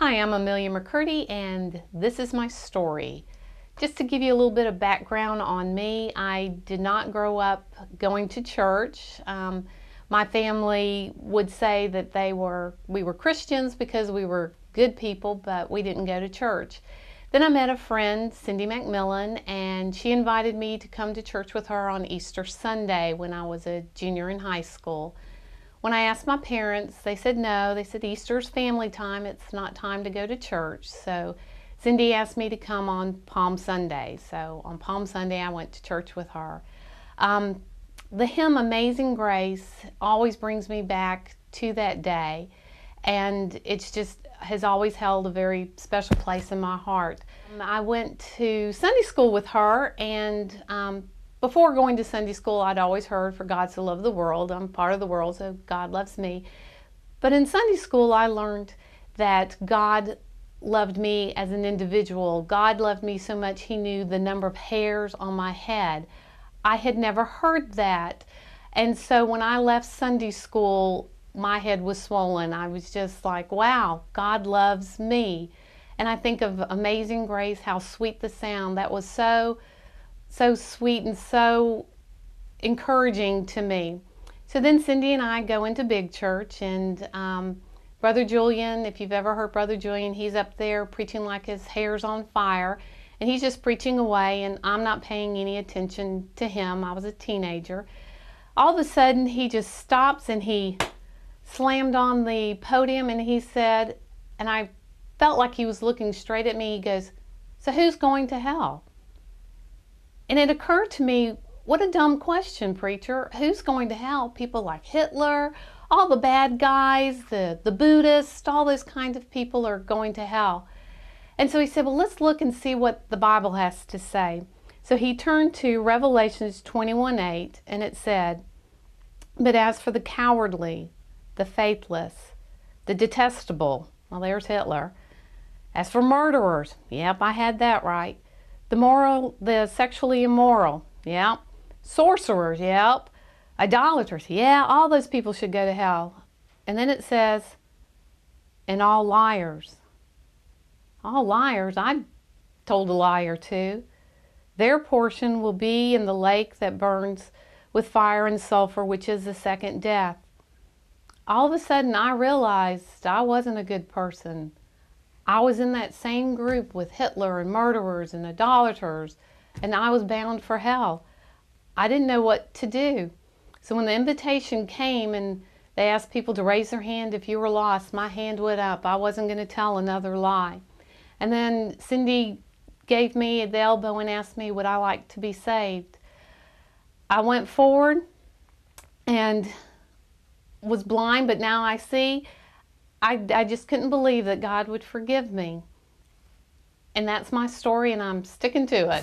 Hi, I'm Amelia McCurdy, and this is my story. Just to give you a little bit of background on me, I did not grow up going to church. My family would say that we were Christians because we were good people, but we didn't go to church. Then I met a friend, Cindy McMillan, and she invited me to come to church with her on Easter Sunday when I was a junior in high school. When I asked my parents, they said no. They said Easter's family time. It's not time to go to church. So Cindy asked me to come on Palm Sunday. So on Palm Sunday, I went to church with her. The hymn Amazing Grace always brings me back to that day. And it's just has always held a very special place in my heart. I went to Sunday school with her, and before going to Sunday school, I'd always heard, for God so loved the world. I'm part of the world, so God loves me. But in Sunday school, I learned that God loved me as an individual. God loved me so much He knew the number of hairs on my head. I had never heard that. And so when I left Sunday school, my head was swollen. I was just like, wow, God loves me. And I think of Amazing Grace, how sweet the sound. That was so sweet and so encouraging to me. So then Cindy and I go into big church, and Brother Julian, if you've ever heard Brother Julian, he's up there preaching like his hair's on fire, and he's just preaching away, and I'm not paying any attention to him. I was a teenager. All of a sudden, he just stops and he slammed on the podium, and he said, and I felt like he was looking straight at me, he goes, "So who's going to hell?" And it occurred to me, what a dumb question, preacher. Who's going to hell? People like Hitler, all the bad guys, the Buddhists, all those kinds of people are going to hell. And so he said, well, let's look and see what the Bible has to say. So he turned to Revelations 21:8, and it said, "But as for the cowardly, the faithless, the detestable," well, there's Hitler. "As for murderers," yep, I had that right. The sexually immoral, yep. Sorcerers, yep. Idolaters, yeah, all those people should go to hell. And then it says, "and all liars." All liars, I told a lie or two. "Their portion will be in the lake that burns with fire and sulfur, which is the second death." All of a sudden, I realized I wasn't a good person. I was in that same group with Hitler and murderers and idolaters, and I was bound for hell. I didn't know what to do. So when the invitation came and they asked people to raise their hand if you were lost, my hand went up. I wasn't going to tell another lie. And then Cindy gave me the elbow and asked me, would I like to be saved? I went forward and was blind, but now I see. I just couldn't believe that God would forgive me. And that's my story, and I'm sticking to it.